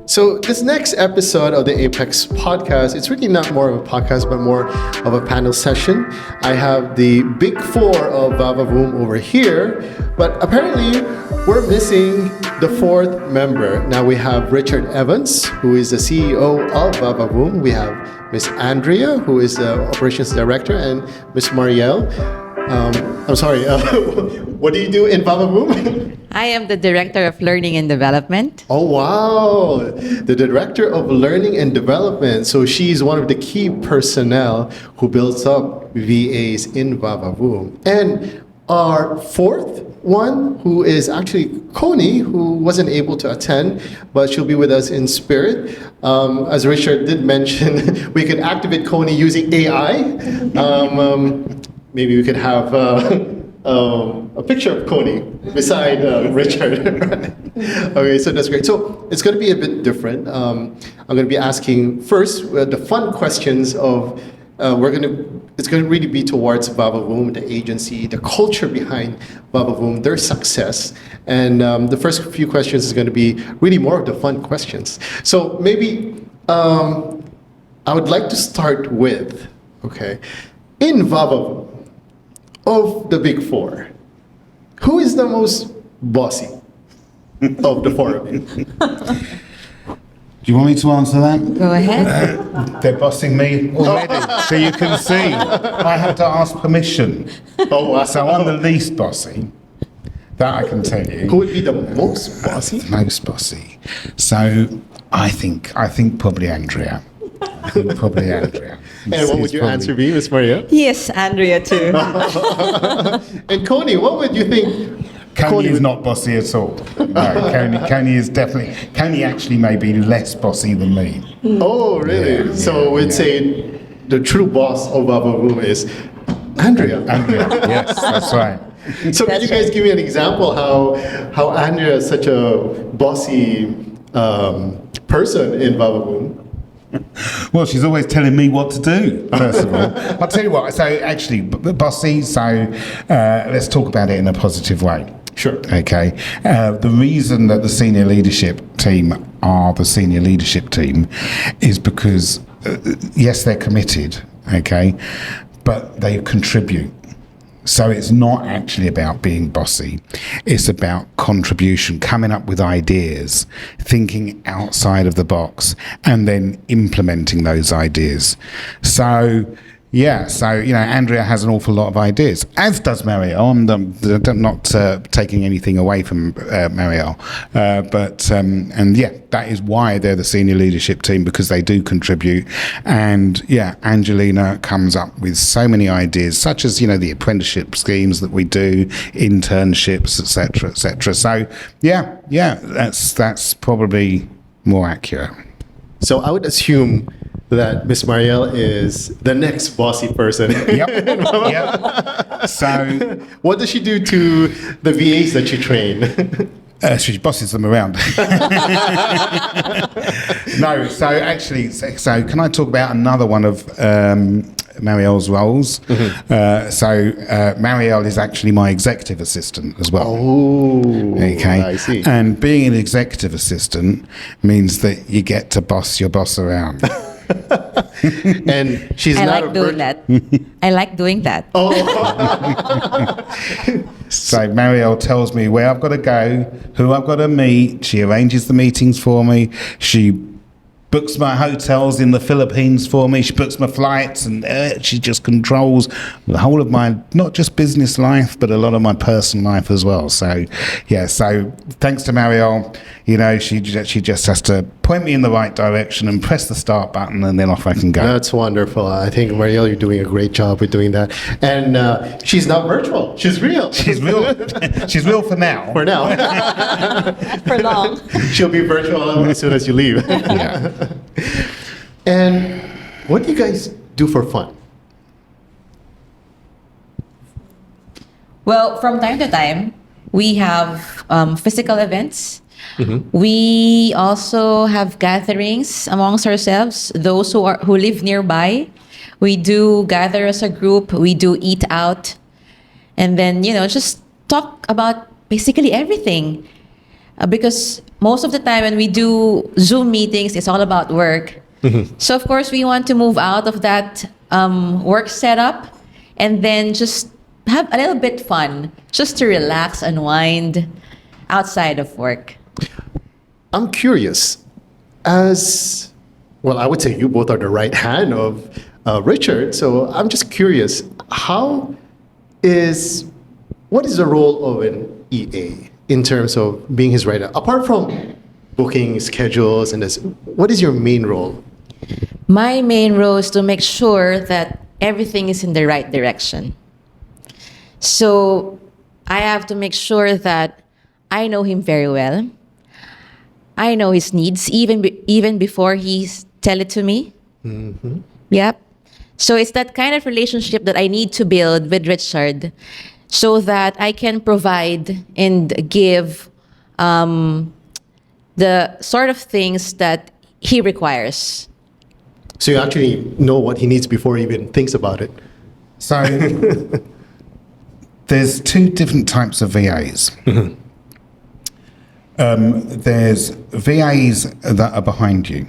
So this next episode of the Apex podcast, it's really not more of a podcast, but more of a panel session. I have the big four of VaVaVoom over here, but apparently we're missing the fourth member. Now we have Richard Evans, who is the CEO of VaVaVoom. We have Miss Andrea, who is the operations director, and Miss Marielle. I'm sorry, what do you do in VaVaVoom? I am the Director of Learning and Development. Oh, wow. The Director of Learning and Development. So she's one of the key personnel who builds up VAs in VaVaVoom. And our fourth one, who is actually Connie, who wasn't able to attend, but she'll be with us in spirit. As Richard did mention, we could activate Connie using AI. Maybe we could have a picture of Connie beside Richard. Okay, so that's great. So it's going to be a bit different. I'm going to be asking first the fun questions of it's going to really be towards VaVaVoom, the agency, the culture behind VaVaVoom, their success. And the first few questions is going to be really more of the fun questions. So maybe I would like to start with, okay, in VaVaVoom, of the big four, who is the most bossy of the four of you? Do you want me to answer that? Go ahead. They're bossing me already, so you can see I have to ask permission. Oh, wow. So I'm the least bossy. That I can tell you. Who would be the most bossy? Most bossy. So I think probably Andrea. Probably Andrea. And what would your answer be, Miss Maria? Yes, Andrea too. And Connie, what would you think? Connie is not bossy at all. No, Connie is definitely. Connie actually may be less bossy than me. Oh, really? Yeah, so we'd say the true boss of VaVaVoom is Andrea. Andrea, yes, that's right. So can you guys give me an example how Andrea is such a bossy person in VaVaVoom? Well, she's always telling me what to do, first of all. I'll tell you what, so actually, bossy, so let's talk about it in a positive way. Sure. Okay. The reason that the senior leadership team are the senior leadership team is because, yes, they're committed, okay, but they contribute. So it's not actually about being bossy. It's about contribution, coming up with ideas, thinking outside of the box, and then implementing those ideas. So, yeah, so, you know, Andrea has an awful lot of ideas, as does Marielle. I'm not taking anything away from Marielle. And yeah, that is why they're the senior leadership team, because they do contribute. And yeah, Angelina comes up with so many ideas, such as, you know, the apprenticeship schemes that we do, internships, etc., etc. So yeah, that's probably more accurate. So I would assume that Miss Marielle is the next bossy person. Yep. So, what does she do to the VAs that you train? She bosses them around. No, so actually, so can I talk about another one of Marielle's roles? Mm-hmm. So Marielle is actually my executive assistant as well. Oh, okay. I see. And being an executive assistant means that you get to boss your boss around. And she's I not like doing that. I like doing that. Oh. So Marielle tells me where I've got to go, who I've got to meet. She arranges the meetings for me. She books my hotels in the Philippines for me. She books my flights, and she just controls the whole of my, not just business life, but a lot of my personal life as well. So, yeah, so thanks to Marielle, you know, she just has to point me in the right direction and press the start button, and then off I can go. That's wonderful. I think, Marielle, you're doing a great job with doing that. And she's not virtual. She's real. She's real. She's real for now. For now. Not for long. She'll be virtual as soon as you leave. Yeah. And what do you guys do for fun? Well, from time to time, we have physical events. Mm-hmm. We also have gatherings amongst ourselves. Those who live nearby, we do gather as a group. We do eat out, and then, you know, just talk about basically everything. because most of the time when we do Zoom meetings, it's all about work. So of course, we want to move out of that work setup and then just have a little bit fun, just to relax, unwind outside of work. I'm curious, as well, I would say you both are the right hand of Richard. So I'm just curious, what is the role of an EA in terms of being his right hand? Apart from booking schedules and this, what is your main role? My main role is to make sure that everything is in the right direction. So I have to make sure that I know him very well. I know his needs even before he tell it to me. Yep. So it's that kind of relationship that I need to build with Richard so that I can provide and give the sort of things that he requires. So you actually know what he needs before he even thinks about it. So there's two different types of VAs. There's VAs that are behind you,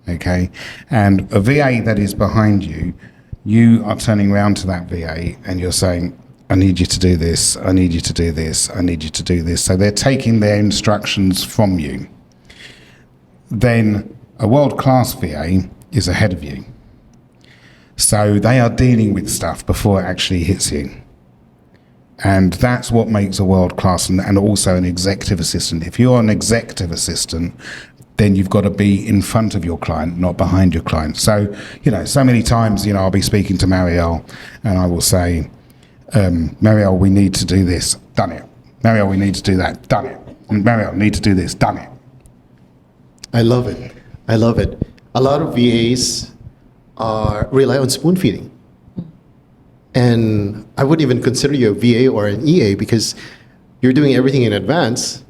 okay? And a VA that is behind you, you are turning around to that VA and you're saying, I need you to do this, I need you to do this, I need you to do this. So they're taking their instructions from you. Then a world-class VA is ahead of you. So they are dealing with stuff before it actually hits you. And that's what makes a world-class and also an executive assistant. If you're an executive assistant, then you've got to be in front of your client, not behind your client. So, so many times, I'll be speaking to Marielle and I will say, Marielle, we need to do this, done it. Marielle, we need to do that, done it. And Marielle, need to do this, done it. I love it. I love it. A lot of VAs rely on spoon feeding. And I wouldn't even consider you a VA or an EA because you're doing everything in advance.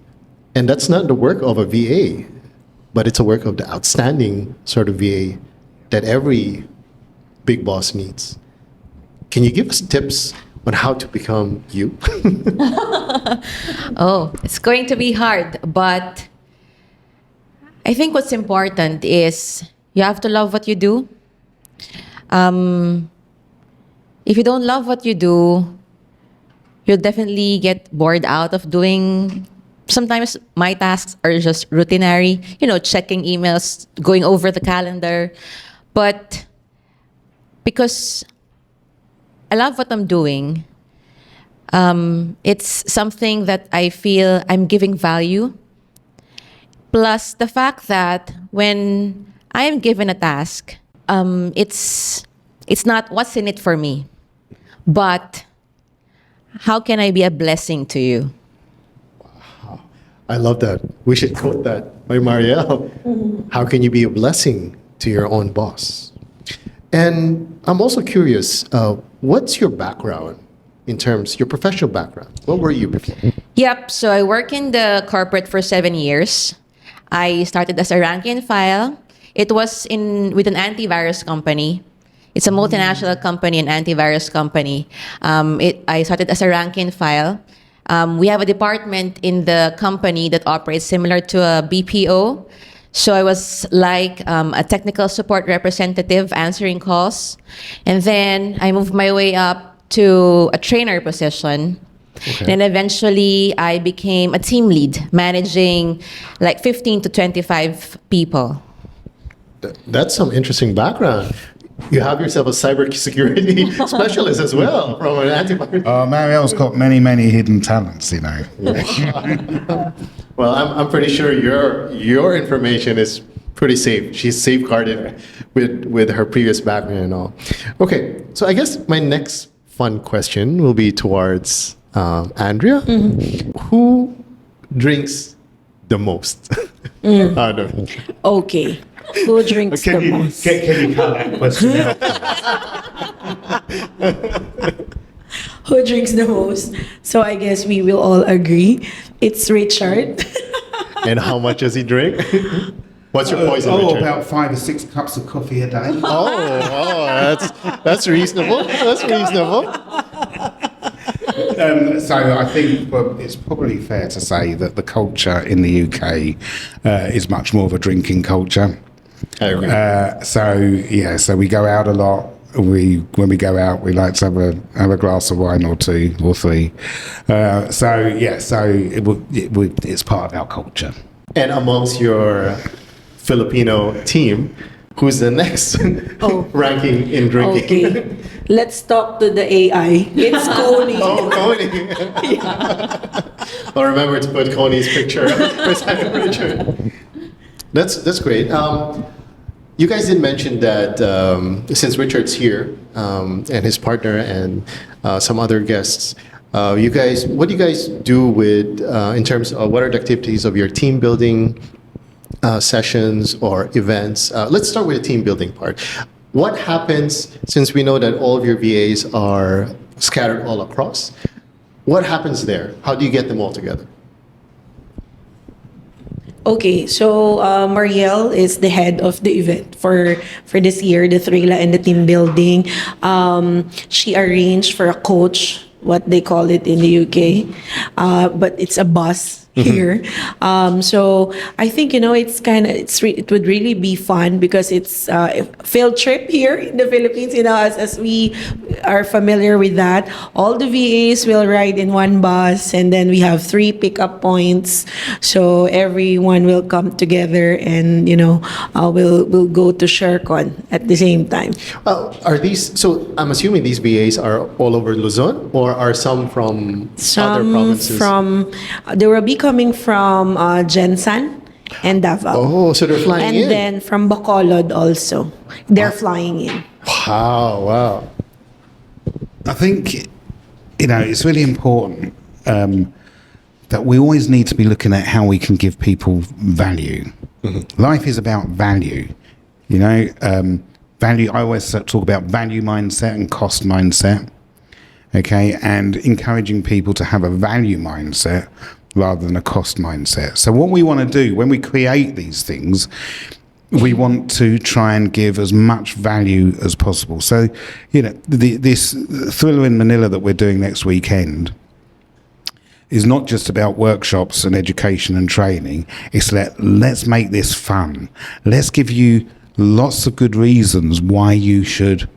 And that's not the work of a VA, but it's a work of the outstanding sort of VA that every big boss needs. Can you give us tips on how to become you? Oh, it's going to be hard, but I think what's important is you have to love what you do. If you don't love what you do, you'll definitely get bored out of doing. Sometimes my tasks are just routinary, checking emails, going over the calendar. But because I love what I'm doing, it's something that I feel I'm giving value. Plus the fact that when I am given a task, it's not what's in it for me, but how can I be a blessing to you? Wow. I love that. We should quote that by Marielle. How can you be a blessing to your own boss? And I'm also curious, what's your background in terms, your professional background? What were you before? Yep, so I work in the corporate for 7 years. I started as a rank and file. It was with an antivirus company. It's a multinational company, an antivirus company. I started as a rank and file. We have a department in the company that operates similar to a BPO. So I was like a technical support representative answering calls. And then I moved my way up to a trainer position. Okay. Then eventually I became a team lead, managing like 15 to 25 people. That's some interesting background. You have yourself a cybersecurity specialist as well from an antivirus. Marielle's got many, many hidden talents, Well, I'm pretty sure your information is pretty safe. She's safeguarded with her previous background and all. Okay, so I guess my next fun question will be towards Andrea. Mm-hmm. Who drinks the most? Okay. Who drinks the most? Can you cut that question out? Who drinks the most? So I guess we will all agree it's Richard. And how much does he drink? What's your poison, Richard? About 5 or 6 cups of coffee a day. That's reasonable. That's reasonable. So I think it's probably fair to say that the culture in the UK is much more of a drinking culture. I agree. So we go out a lot. When we go out, we like to have a glass of wine or two or three. It's part of our culture. And amongst your Filipino team, who's the next ranking in drinking? Okay. Let's talk to the AI. It's Coney. Oh, Coney. Well, remember to put Coney's picture beside Richard. That's great. You guys did mention that since Richard's here and his partner and some other guests, what do you guys do with in terms of what are the activities of your team building sessions or events? Let's start with the team building part. What happens since we know that all of your VAs are scattered all across? What happens there? How do you get them all together? Okay, so Marielle is the head of the event for this year, the Thrilla and the team building. She arranged for a coach, what they call it in the UK, but it's a bus here. So I think it would really be fun because it's a field trip here in the Philippines. As we are familiar with that, all the VAs will ride in one bus, and then we have 3 pickup points. So everyone will come together, and we'll go to Shercon at the same time. Are these? So I'm assuming these VAs are all over Luzon, or are some from other provinces? They will be coming from Jensan and Davao. Oh, so they're flying in. And then from Bacolod also. They're flying in. Wow. I think, it's really important that we always need to be looking at how we can give people value. Mm-hmm. Life is about value. Value, I always talk about value mindset and cost mindset. Okay, and encouraging people to have a value mindset rather than a cost mindset. So what we want to do when we create these things, we want to try and give as much value as possible. So, this Thriller in Manila that we're doing next weekend is not just about workshops and education and training. It's let's make this fun. Let's give you lots of good reasons why you should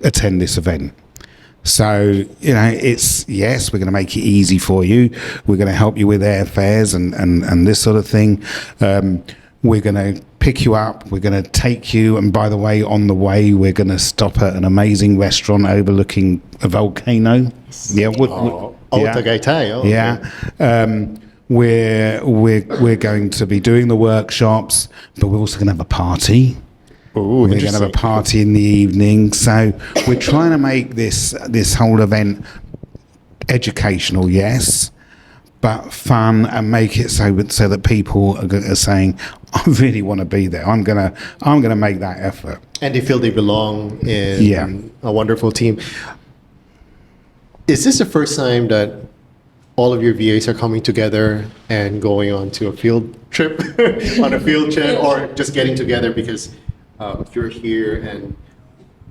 attend this event. So, it's, yes, we're going to make it easy for you. We're going to help you with airfares and this sort of thing. We're going to pick you up. We're going to take you. And by the way, on the way, we're going to stop at an amazing restaurant overlooking a volcano. Yeah. Tagaytay. Oh, yeah. Okay. We're going to be doing the workshops, but we're also going to have a party. Ooh, we're going to have a party in the evening. So we're trying to make this whole event educational, yes, but fun, and make it so that people are saying, I really want to be there. I'm gonna make that effort. And they feel they belong in a wonderful team. Is this the first time that all of your VAs are coming together and going on to a field trip, or just getting together because you're here? And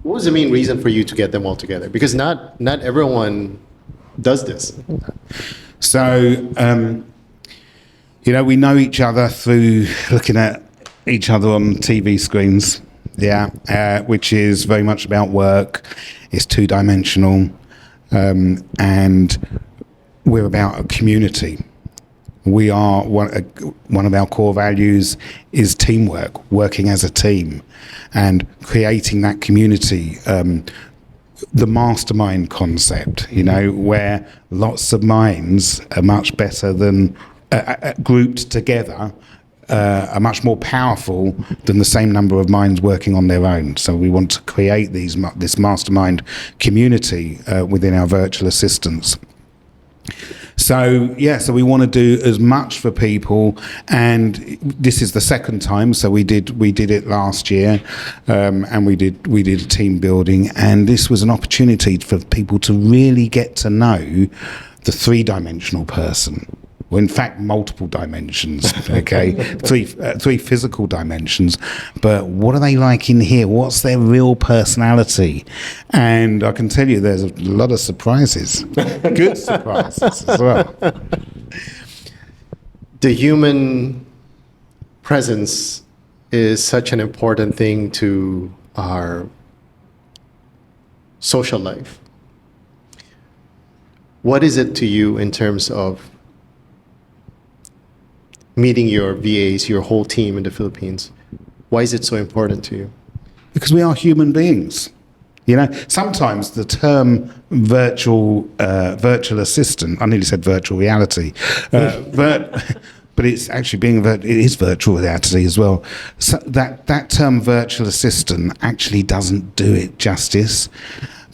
what was the main reason for you to get them all together? Because not everyone does this. So, we know each other through looking at each other on TV screens, which is very much about work. It's two-dimensional, and we're about a community. We are one of our core values is teamwork, working as a team, and creating that community. The mastermind concept, where lots of minds are much better than grouped together, are much more powerful than the same number of minds working on their own. So we want to create this mastermind community within our virtual assistants. So we want to do as much for people, and this is the second time. So we did it last year, and we did a team building, and this was an opportunity for people to really get to know the three-dimensional person. Well, in fact, multiple dimensions. Okay, three physical dimensions. But what are they like in here? What's their real personality? And I can tell you, there's a lot of surprises, good surprises as well. The human presence is such an important thing to our social life. What is it to you in terms of meeting your VAs, your whole team in the Philippines? Why is it so important to you? Because we are human beings. You know, sometimes the term virtual assistant, I nearly said virtual reality, but it's actually it is virtual reality as well. So that term virtual assistant actually doesn't do it justice,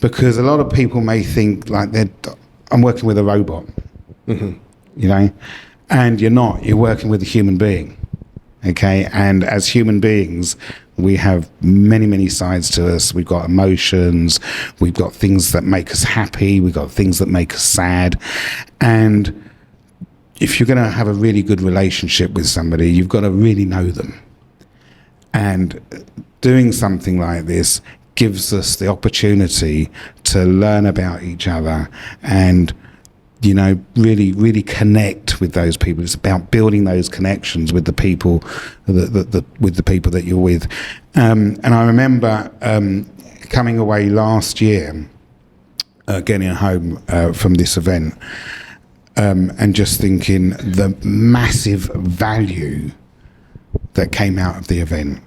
because a lot of people may think like I'm working with a robot, you know, and you're not. You're working with a human being, okay? And as human beings, we have many, many sides to us. We've got emotions. We've got things that make us happy. We've got things that make us sad. And if you're going to have a really good relationship with somebody, you've got to really know them. And doing something like this gives us the opportunity to learn about each other and, you know, really, really connect with those people. It's about building those connections with the people, with the people that you're with. And I remember coming away last year, getting home from this event, and just thinking the massive value that came out of the event.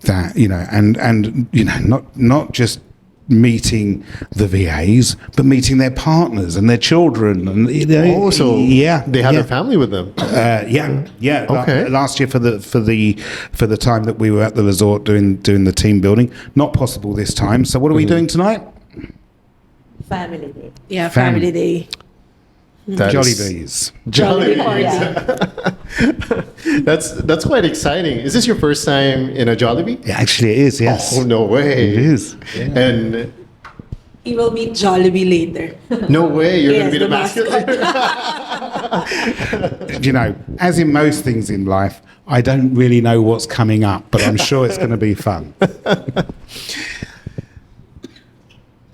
That, you know, and you know, not just meeting the VAs, but meeting their partners and their children, and you know, They had their family with them. Okay. Last year for the time that we were at the resort doing the team building, not possible this time. So what are we doing tonight? Family day. Yeah, family day. Jolly bees. Jolly party. That's quite exciting. Is this your first time in a Jollibee? Yeah, actually it is, yes. Oh, no way. It is. Yeah. And He will meet Jollibee later. no way, you're going Yes, to be the the mascot. You know, as in most things in life, I don't really know what's coming up, but I'm sure it's going to be fun.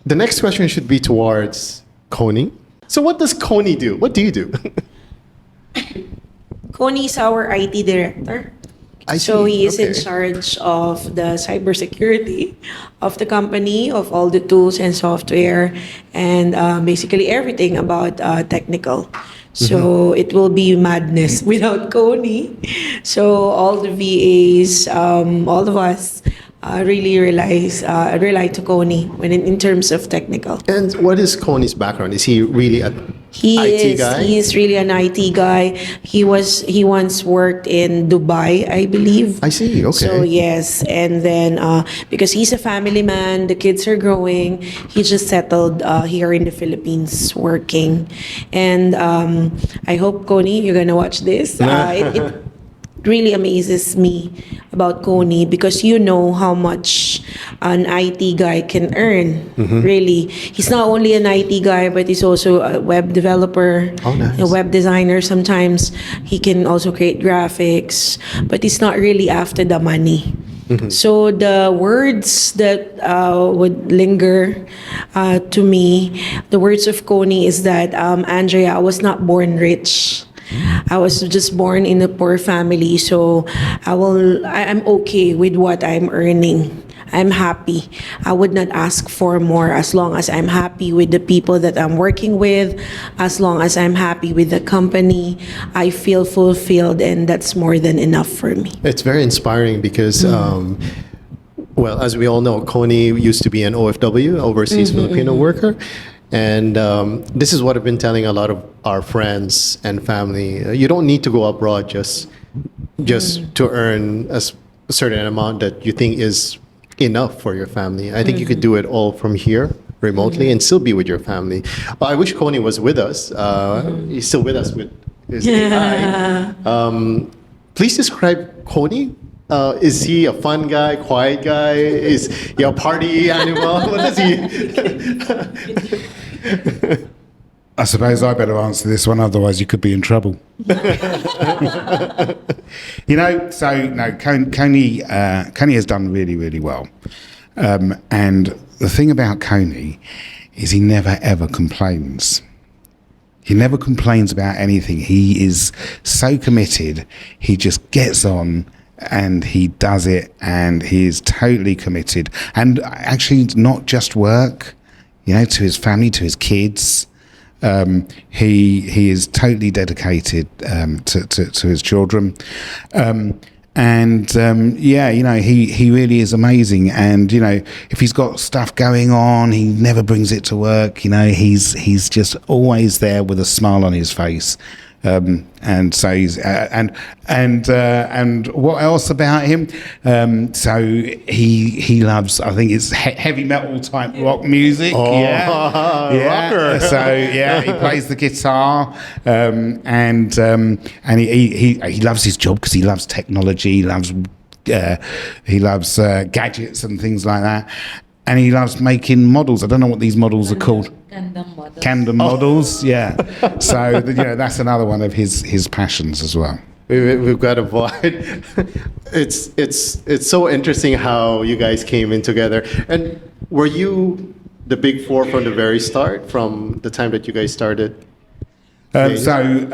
The next question should be towards Connie. So what does Connie do? What do you do? Connie is our IT director. So he is in charge of the cybersecurity of the company, of all the tools and software, and basically everything about technical. So it will be madness without Connie. So all the VAs, all of us really rely to Connie when in terms of technical. And what is Connie's background? Is he really a IT guy? He is really an IT guy. He once worked in Dubai, I believe. I see, okay. So yes, and then because he's a family man, the kids are growing, he just settled here in the Philippines working. And I hope, Connie, you're gonna watch this. It really amazes me about Connie, because you know how much an IT guy can earn. Really, he's not only an IT guy, but he's also a web developer, Oh, nice. a web designer. Sometimes he can also create graphics, but he's not really after the money. So the words that would linger to me, the words of Connie is that, Andrea, I was not born rich. I was just born in a poor family, so I'm okay with what I'm earning. I'm happy. I would not ask for more, as long as I'm happy with the people that I'm working with, as long as I'm happy with the company. I feel fulfilled, and that's more than enough for me. It's very inspiring because, well, as we all know, Connie used to be an OFW, overseas Filipino worker. And this is what I've been telling a lot of our friends and family. You don't need to go abroad just to earn a certain amount that you think is enough for your family. I think you could do it all from here, remotely, and still be with your family. Well, I wish Connie was with us. He's still with us with his AI. Please describe Connie. Is he a fun guy, quiet guy? Is he a party animal? What is he? I suppose I better answer this one, otherwise you could be in trouble. Coney has done really, really well. And the thing about Coney is he never ever complains. He never complains about anything. He is so committed. He just gets on and he does it, and he is totally committed. And actually, not just work, to his family, to his kids. He is totally dedicated to his children, he really is amazing. And if he's got stuff going on, he never brings it to work. He's just always there with a smile on his face. And so he's and what else about him? So he loves, I think it's heavy metal type rock music. Rocker. So he plays the guitar, and he loves his job because he loves technology. He loves gadgets and things like that. And he loves making models. I don't know what these models are called. Candom models, yeah. So that's another one of his passions as well. We've got a void. It's so interesting how you guys came in together. And were you the big four from the very start, from the time that you guys started? So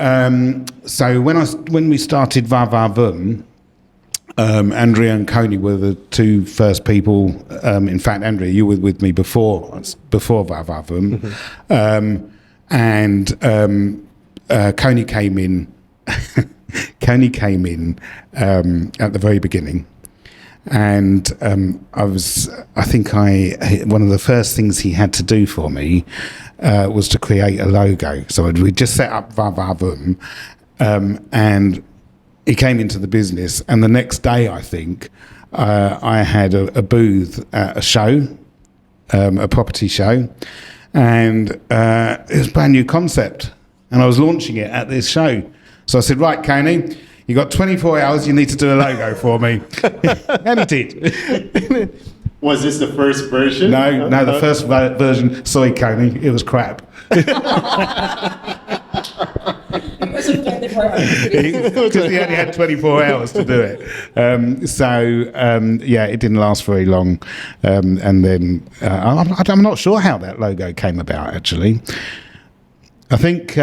when we started VaVaVoom, Andrea and Coney were the two first people. In fact, Andrea, you were with me before VaVaVoom, and Coney came in. Coney came in at the very beginning, and one of the first things he had to do for me was to create a logo. So we just set up VaVaVoom, and he came into the business, and the next day, I think, I had a booth at a show, a property show, and it was a brand new concept, and I was launching it at this show. So I said, right, Coney, you got 24 hours, you need to do a logo for me. And he did. Was this the first version? No, the first version, sorry, Coney, it was crap. Because he only had 24 hours to do it. It didn't last very long. And then I'm not sure how that logo came about, actually. I think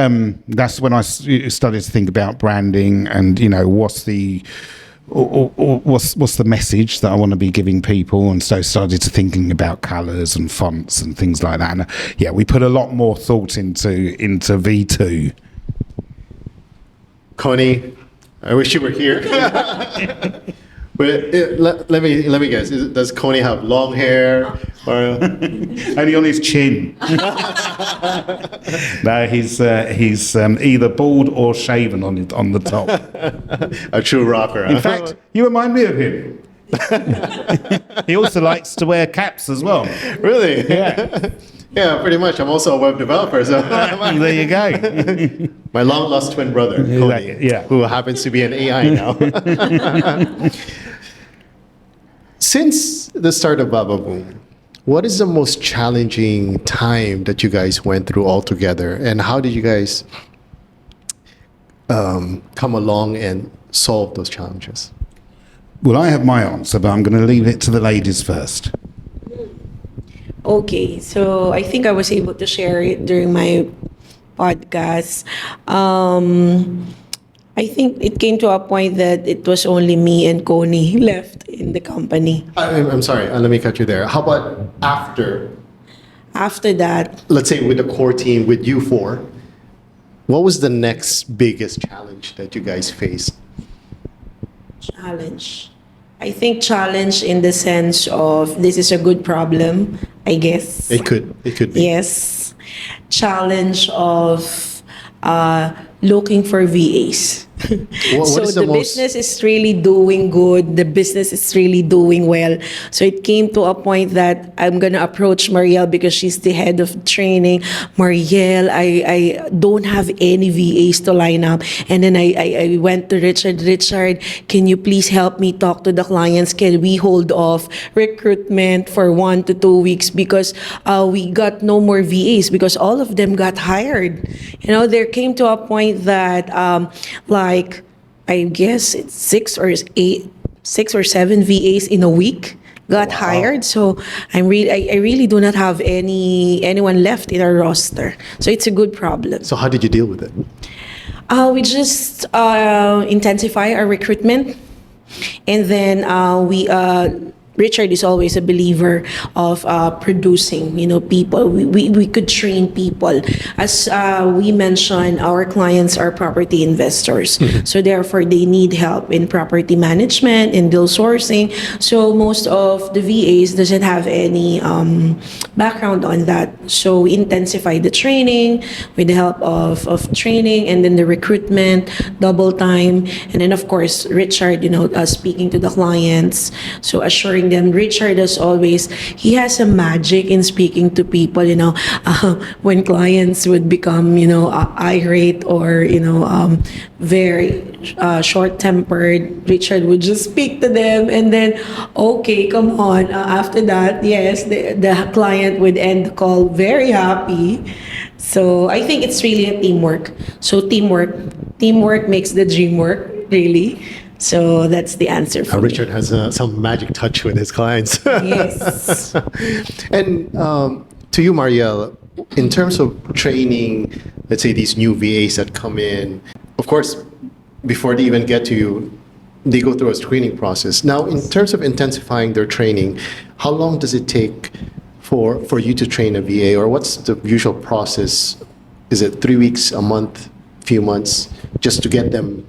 that's when I started to think about branding and, what's the message that I want to be giving people, and so started to thinking about colours and fonts and things like that. And we put a lot more thought into V2. Coney, I wish you were here. But let me guess. Does Coney have long hair, or only on his chin? No, he's either bald or shaven on the top. A true rocker. In fact, you remind me of him. He also likes to wear caps as well. Really? Yeah. Yeah, pretty much. I'm also a web developer, so there you go. My long lost twin brother, Coney, who happens to be an AI now. Since the start of VaVaVoom, what is the most challenging time that you guys went through all together, and how did you guys come along and solve those challenges? Well, I have my answer, but I'm going to leave it to the ladies first. Okay, so I think I was able to share it during my podcast. I think it came to a point that it was only me and Coney left in the company. I'm sorry, let me cut you there. How about after? After that, Let's say with the core team, with you four, what was the next biggest challenge that you guys faced? challenge. I think challenge in the sense of this is a good problem, I guess. It could be. Yes. Challenge of looking for VAs. What So is the the most? business is really doing good. The business is really doing well. So it came to a point that I'm gonna approach Marielle because she's the head of training. Marielle, I don't have any VAs to line up. And then I went to Richard. Richard, can you please help me talk to the clients? Can we hold off recruitment for 1 to 2 weeks because we got no more VAs because all of them got hired. You know, there came to a point that like I guess it's 6 or 7 VAs in a week got hired. So I really do not have anyone left in our roster. So it's a good problem. So how did you deal with it? We just intensify our recruitment, and then we. Richard is always a believer of producing, people. We could train people. As we mentioned, our clients are property investors. So therefore, they need help in property management, in deal sourcing. So most of the VAs doesn't have any background on that. So we intensify the training with the help of training and then the recruitment, double time. And then, of course, Richard, speaking to the clients. So assuring them, Richard, as always, he has a magic in speaking to people. When clients would become irate or very short-tempered, Richard would just speak to them, and then okay, come on, after that, yes, the client would end the call very happy. So I think it's really a teamwork. So teamwork makes the dream work, really. So that's the answer for me. Richard has some magic touch with his clients. Yes. And to you, Marielle, in terms of training, let's say these new VAs that come in, of course, before they even get to you, they go through a screening process. Now, in terms of intensifying their training, how long does it take for you to train a VA, or what's the usual process? Is it 3 weeks, a month, few months, just to get them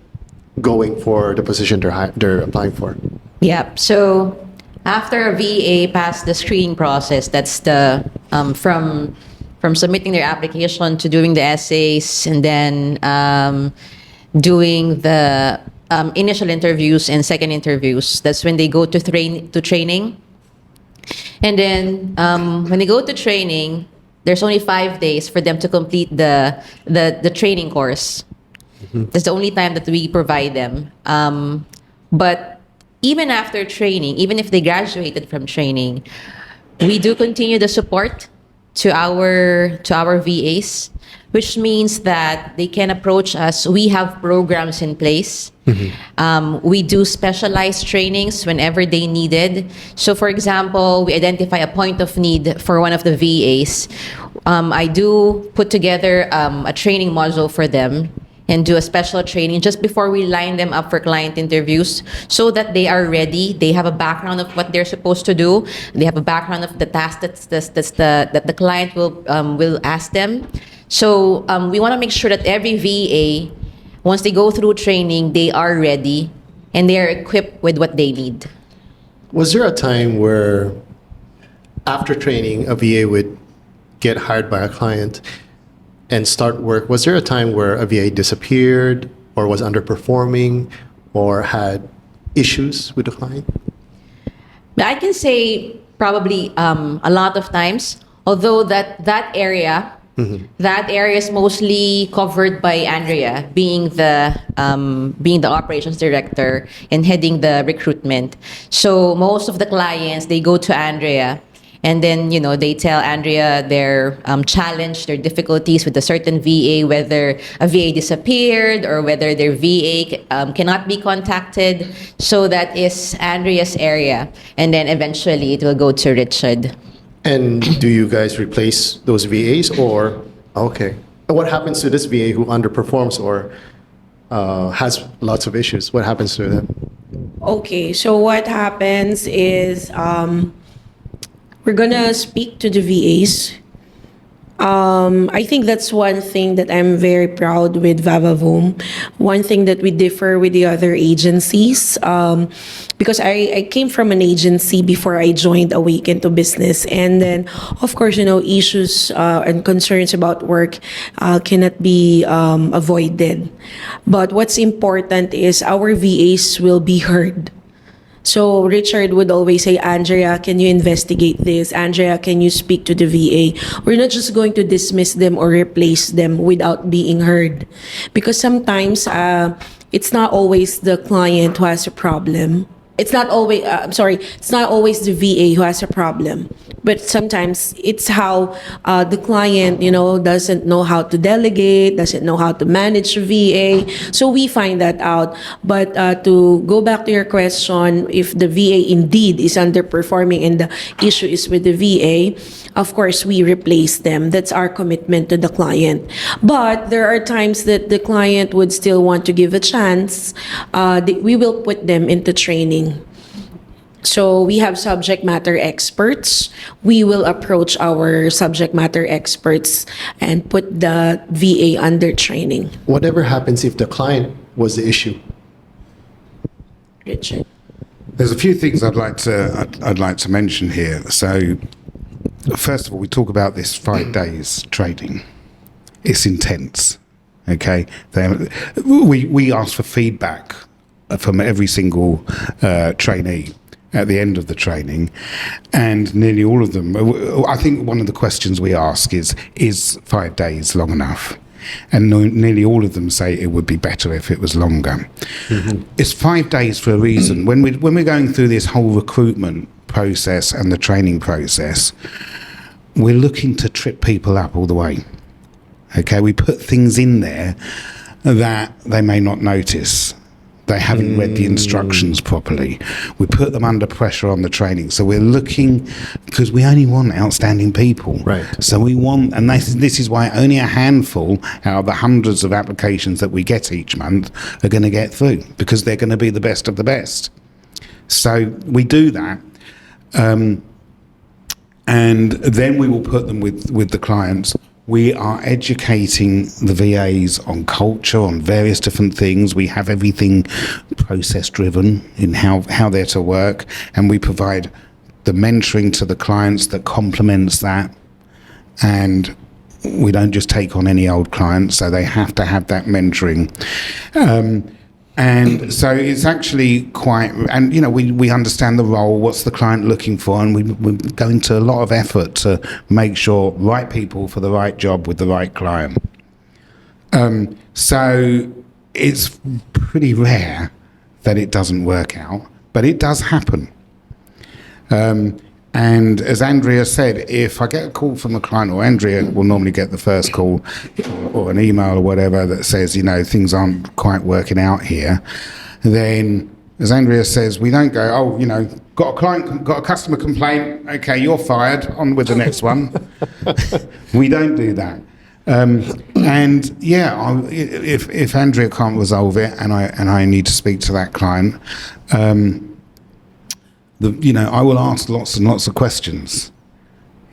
going for the position they're applying for? Yep. So after a VA passed the screening process, that's the from submitting their application to doing the essays and then doing the initial interviews and second interviews. That's when they go to training. And then when they go to training, there's only 5 days for them to complete the training course. That's the only time that we provide them. But even after training, even if they graduated from training, we do continue the support to our VAs, which means that they can approach us. We have programs in place. We do specialized trainings whenever they needed. So for example, we identify a point of need for one of the VAs. I do put together a training module for them and do a special training just before we line them up for client interviews so that they are ready. They have a background of what they're supposed to do. They have a background of the task that the client will ask them. So we want to make sure that every VA, once they go through training, they are ready and they are equipped with what they need. Was there a time where after training, a VA would get hired by a client and start work? Was there a time where a VA disappeared or was underperforming or had issues with the client? I can say probably a lot of times, although that area is mostly covered by Andrea, being the operations director and heading the recruitment. So most of the clients, they go to Andrea. And then, they tell Andrea their challenge, their difficulties with a certain VA, whether a VA disappeared or whether their VA cannot be contacted. So that is Andrea's area. And then eventually it will go to Richard. And do you guys replace those VAs or, okay. What happens to this VA who underperforms or has lots of issues? What happens to them? Okay, so what happens is we're gonna speak to the VAs. I think that's one thing that I'm very proud with VaVaVoom. One thing that we differ with the other agencies, because I came from an agency before I joined Awake into business. And then, of course, issues and concerns about work cannot be avoided. But what's important is our VAs will be heard. So Richard would always say, Andrea, can you investigate this? Andrea, can you speak to the VA? We're not just going to dismiss them or replace them without being heard. Because sometimes it's not always the client who has a problem. It's not always, it's not always the VA who has a problem. But sometimes it's how the client, doesn't know how to delegate, doesn't know how to manage VA. So we find that out. But to go back to your question, if the VA indeed is underperforming and the issue is with the VA, of course, we replace them. That's our commitment to the client. But there are times that the client would still want to give a chance. We will put them into training. So we have subject matter experts. We will approach our subject matter experts and put the VA under training. Whatever happens if the client was the issue? Richard. There's a few things I'd like to mention here. So, first of all, we talk about this 5 days training. It's intense. Okay, we ask for feedback from every single trainee at the end of the training, and nearly all of them, I think one of the questions we ask is 5 days long enough? And nearly all of them say it would be better if it was longer. Mm-hmm. It's 5 days for a reason. When we're going through this whole recruitment process and the training process, we're looking to trip people up all the way. Okay, we put things in there that they may not notice. They haven't read the instructions properly. We put them under pressure on the training. So we're looking, because we only want outstanding people. Right. So we want, and this is why only a handful out of the hundreds of applications that we get each month are going to get through, because they're going to be the best of the best. So we do that. And then we will put them with the clients. We are educating the VAs on culture, on various different things. We have everything process driven in how they're to work, and we provide the mentoring to the clients that complements that. And we don't just take on any old clients, so they have to have that mentoring. And so it's actually quite, and we understand the role, what's the client looking for, and we go into a lot of effort to make sure right people for the right job with the right client. So it's pretty rare that it doesn't work out, but it does happen. And as Andrea said, if I get a call from a client, or Andrea will normally get the first call, or an email or whatever that says, things aren't quite working out here, then, as Andrea says, we don't go, got a customer complaint, okay, you're fired, on with the next one. We don't do that. If Andrea can't resolve it and I need to speak to that client, I will ask lots and lots of questions.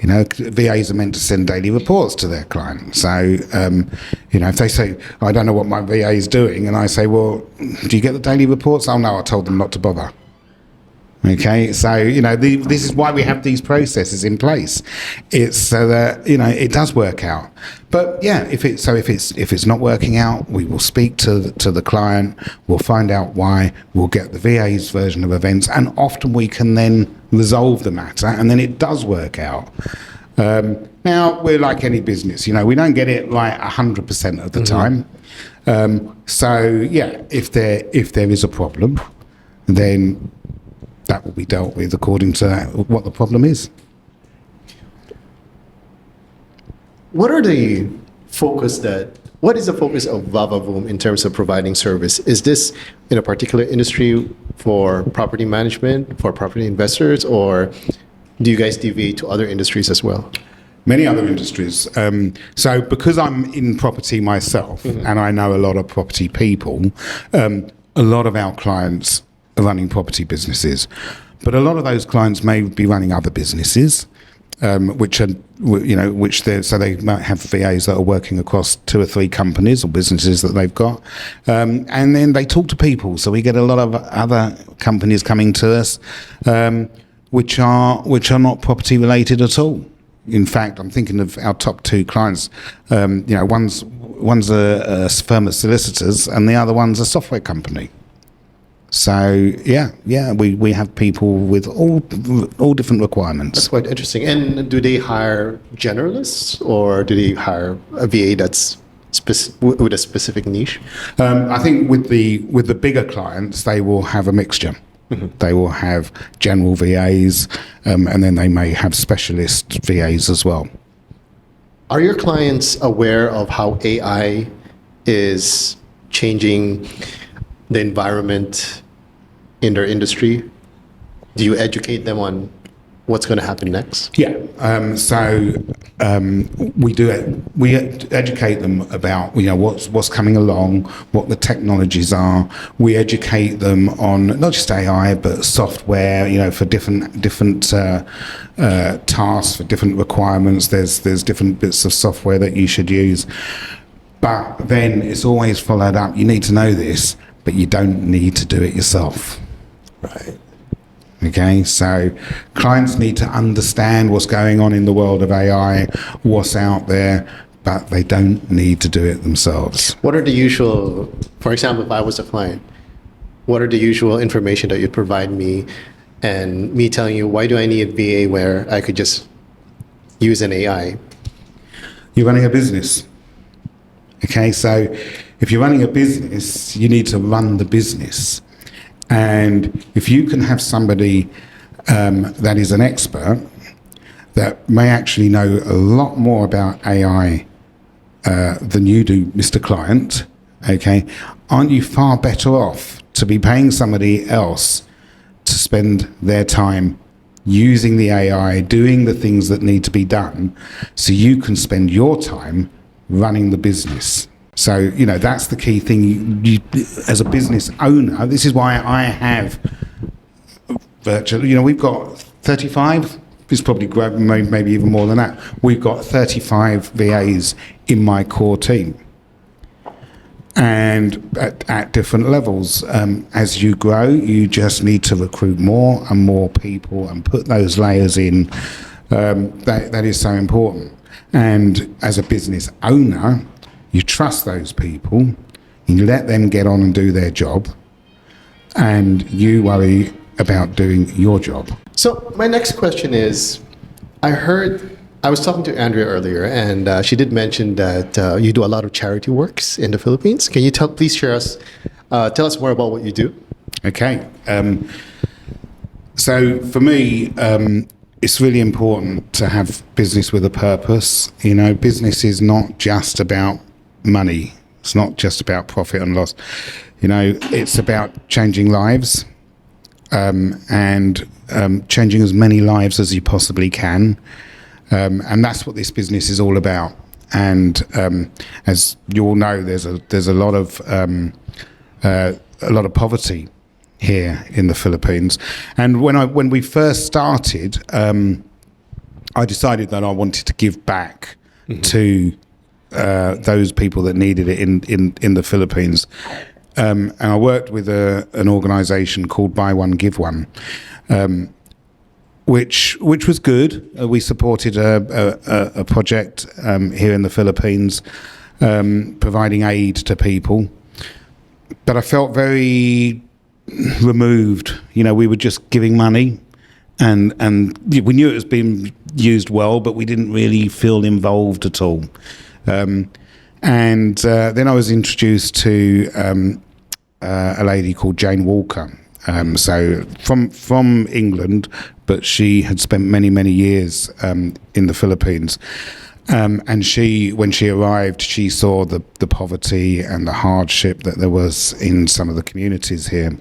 VAs are meant to send daily reports to their client. So, if they say, I don't know what my VA is doing, and I say, well, do you get the daily reports? Oh, no, I told them not to bother. Okay, so, this is why we have these processes in place. It's so that, it does work out. But yeah, if it's not working out, we will speak to the client, we'll find out why, we'll get the VA's version of events, and often we can then resolve the matter, and then it does work out. Now, we're like any business, we don't get it right 100% of the time. So yeah, if there is a problem, then that will be dealt with according to what the problem is. What is the focus of VaVaVoom in terms of providing service? Is this in a particular industry for property management, for property investors, or do you guys deviate to other industries as well? Many other industries. So because I'm in property myself, and I know a lot of property people, a lot of our clients are running property businesses. But a lot of those clients may be running other businesses. which are, which they might have VAs that are working across 2 or 3 companies or businesses that they've got, and then they talk to people. So we get a lot of other companies coming to us, which are not property related at all. In fact, I'm thinking of our top 2 clients. One's a firm of solicitors, and the other one's a software company. So we have people with all different requirements. That's quite interesting. And do they hire generalists, or do they hire a VA that's with a specific niche? I think with the bigger clients, they will have a mixture. Mm-hmm. They will have general VAs, and then they may have specialist VAs as well. Are your clients aware of how AI is changing the environment in their industry? Do you educate them on what's going to happen next? Yeah. We educate them about what's coming along, what the technologies are. We educate them on not just AI but software. For different tasks, for different requirements. There's different bits of software that you should use. But then it's always followed up. You need to know this, but you don't need to do it yourself. Right. Okay, so clients need to understand what's going on in the world of AI, what's out there, but they don't need to do it themselves. What are the usual, for example, if I was a client, what are the usual information that you'd provide me, and me telling you, why do I need a VA where I could just use an AI? You're running a business. Okay, so if you're running a business, you need to run the business. And if you can have somebody that is an expert that may actually know a lot more about AI than you do, Mr. Client, okay, aren't you far better off to be paying somebody else to spend their time using the AI, doing the things that need to be done, so you can spend your time running the business? So, that's the key thing. You, as a business owner, this is why I have virtually, we've got 35, it's probably maybe even more than that. We've got 35 VAs in my core team. And at different levels, as you grow, you just need to recruit more and more people and put those layers in. That is so important. And as a business owner, you trust those people, you let them get on and do their job, and you worry about doing your job. So my next question is, I was talking to Andrea earlier, and she did mention that you do a lot of charity works in the Philippines. Can you please tell us more about what you do? Okay. So for me, it's really important to have business with a purpose. Business is not just about money. It's not just about profit and loss. It's about changing lives, and changing as many lives as you possibly can. And that's what this business is all about. And as you all know, there's a lot of poverty here in the Philippines. And when we first started, I decided that I wanted to give back to those people that needed it in the Philippines. And I worked with an organisation called Buy One, Give One, which was good. We supported a project here in the Philippines, providing aid to people. But I felt very removed. We were just giving money, and we knew it was being used well, but we didn't really feel involved at all. And then I was introduced to a lady called Jane Walker. So from England, but she had spent many years in the Philippines. And when she arrived, she saw the poverty and the hardship that there was in some of the communities here.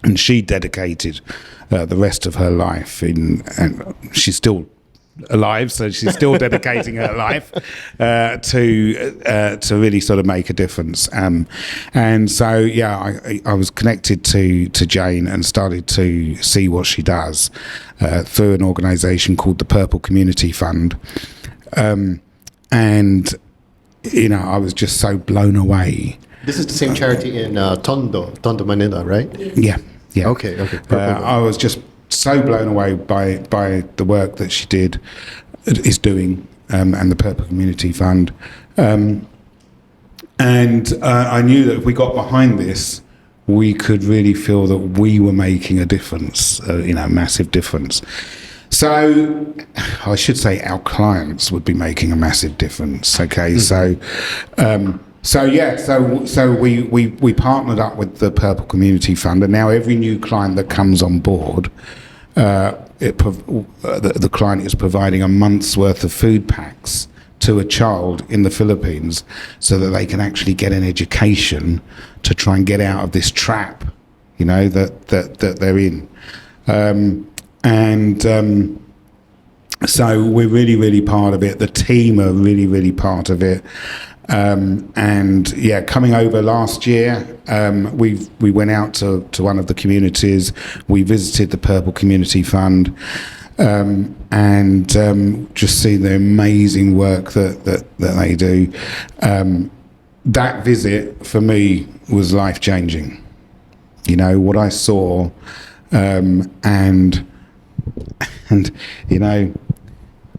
And she dedicated the rest of her life and she's still alive, so she's still dedicating her life to really sort of make a difference. And so, yeah, I was connected to Jane and started to see what she does through an organisation called the Purple Community Fund. And, you know, I was just so blown away. This is the same charity in Tondo, Manila, right? Yeah. Okay. I was just so blown away by the work that she is doing, and the Purple Community Fund. And I knew that if we got behind this, we could really feel that we were making a difference, massive difference. So I should say our clients would be making a massive difference. Okay, Mm-hmm. So we partnered up with the Purple Community Fund, and now every new client that comes on board, the client is providing a month's worth of food packs to a child in the Philippines, so that they can actually get an education to try and get out of this trap, that they're in. So we're really, really part of it. The team are really, really part of it. And yeah, coming over last year, we went out to one of the communities. We visited the Purple Community Fund, and just see the amazing work that they do. That visit for me was life changing. What I saw, and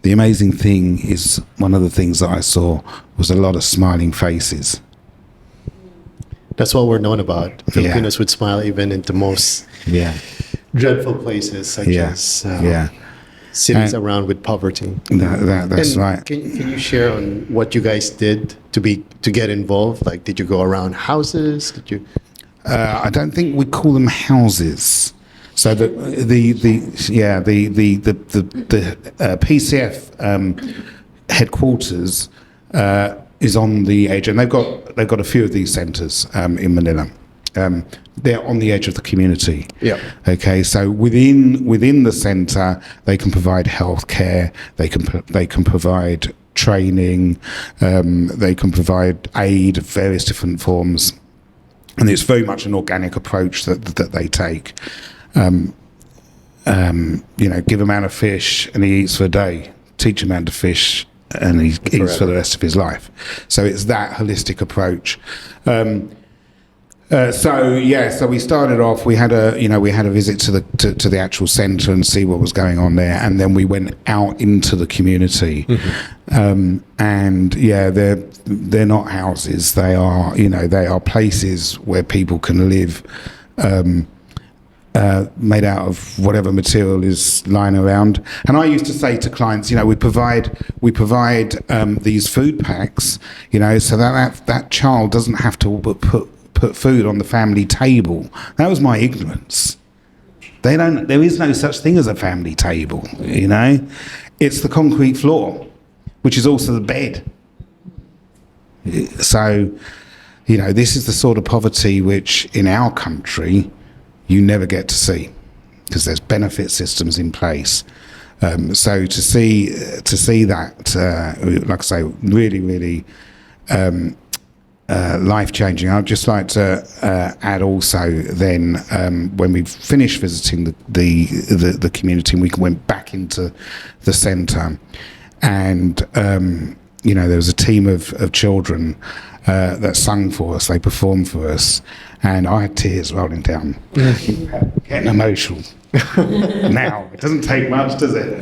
the amazing thing is, one of the things that I saw was a lot of smiling faces. That's what we're known about. Filipinos would smile even in the most dreadful places, such as cities around with poverty. That's right. Can you share on what you guys did to get involved? Like, did you go around houses? Did you? I don't think we call them houses. So the PCF headquarters is on the edge, and they've got a few of these centres in Manila. They're on the edge of the community. Yeah. Okay. So within the centre, they can provide healthcare. They can provide training. They can provide aid of various different forms, and it's very much an organic approach that they take. Give a man a fish and he eats for a day. Teach a man to fish and he eats for the rest of his life. So it's that holistic approach. So we started off. We had a visit to the actual centre and see what was going on there, and then we went out into the community. Mm-hmm. They're not houses. They are places where people can live. Made out of whatever material is lying around. And I used to say to clients, we provide these food packs, so that child doesn't have to put food on the family table. That was my ignorance. There is no such thing as a family table, It's the concrete floor, which is also the bed. So, this is the sort of poverty which in our country you never get to see, because there's benefit systems in place. So to see that, like I say, really, really life changing. I'd just like to add also then, when we finished visiting the community, and we went back into the centre, and there was a team of children that sung for us. They performed for us, and I had tears rolling down, getting emotional. Now it doesn't take much, does it?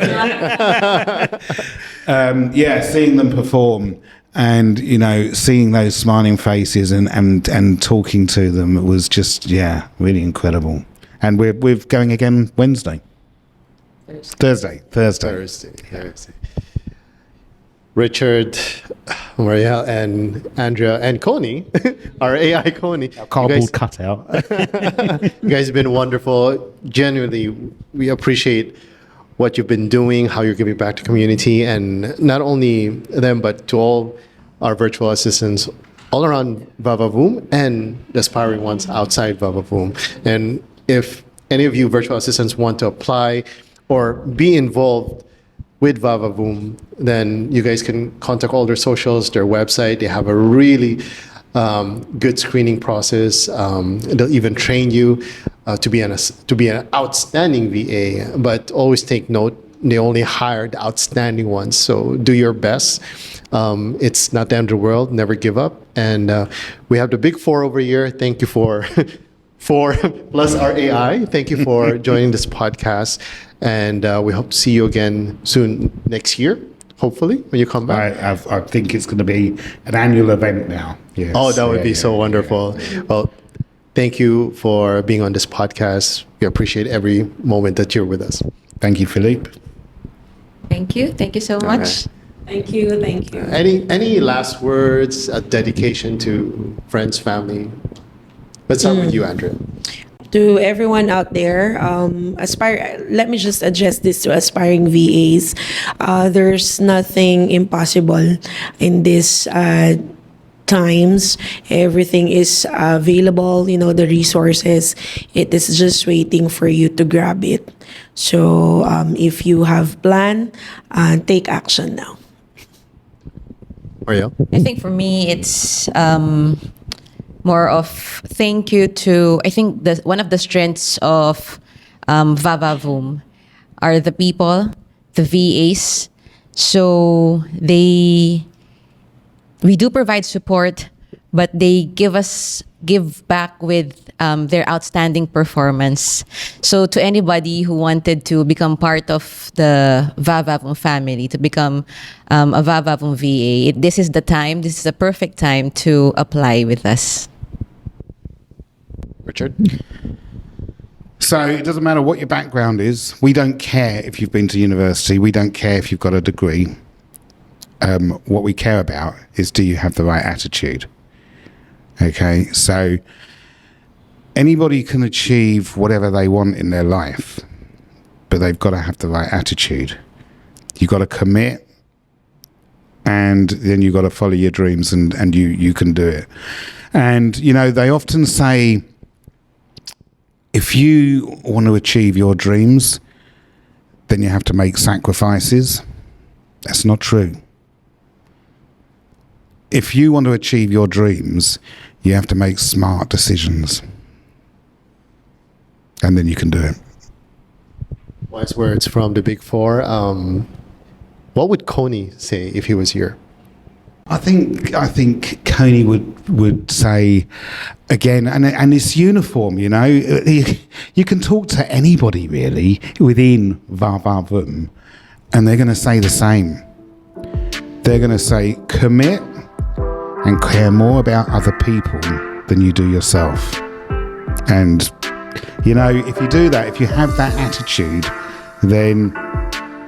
Seeing them perform, and seeing those smiling faces and talking to them was just really incredible. And we're going again Wednesday. Thursday. Richard, Marielle, and Andrea, and Coney, our AI Coney. Cardboard cutout. You guys have been wonderful. Genuinely, we appreciate what you've been doing, how you're giving back to community, and not only them, but to all our virtual assistants all around VaVaVoom and the aspiring ones outside VaVaVoom. And if any of you virtual assistants want to apply or be involved with VaVaVoom, then you guys can contact all their socials, their website. They have a really good screening process. They'll even train you to be an outstanding VA. But always take note, they only hire the outstanding ones. So do your best. It's not the end of the world. Never give up. And we have the big four over here. Thank you for plus our AI. Thank you for joining this podcast. And we hope to see you again soon next year, hopefully, when you come back. I think it's going to be an annual event now. Yes. Oh, that would be so wonderful. Well, thank you for being on this podcast. We appreciate every moment that you're with us. Thank you, Philippe. Thank you. Thank you so much. Thank you. Thank you. Any last words, a dedication to friends, family? Let's start with you, Andrea. To everyone out there, let me just address this to aspiring VAs. There's nothing impossible in this times. Everything is available, the resources. It is just waiting for you to grab it. So if you have plan, take action now. Ariel? I think for me, it's more of thank you to, I think one of the strengths of VaVaVoom are the people, the VAs. So we do provide support, but they give back with their outstanding performance. So to anybody who wanted to become part of the VaVaVoom family, to become a VaVaVoom VA, this is the perfect time to apply with us. Richard? So it doesn't matter what your background is. We don't care if you've been to university. We don't care if you've got a degree. What we care about is, do you have the right attitude? Okay, so anybody can achieve whatever they want in their life, but they've got to have the right attitude. You've got to commit, and then you've got to follow your dreams, and you can do it. And, they often say, if you want to achieve your dreams, then you have to make sacrifices. That's not true. If you want to achieve your dreams, you have to make smart decisions. And then you can do it. Wise words from the Big Four. What would Coney say if he was here? I think Coney would say again, and this uniform, you can talk to anybody really within VaVaVoom, and they're going to say the same. They're going to say, commit and care more about other people than you do yourself. And if you do that, if you have that attitude, then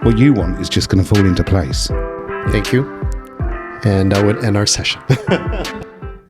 what you want is just going to fall into place. Thank you. And that would end our session.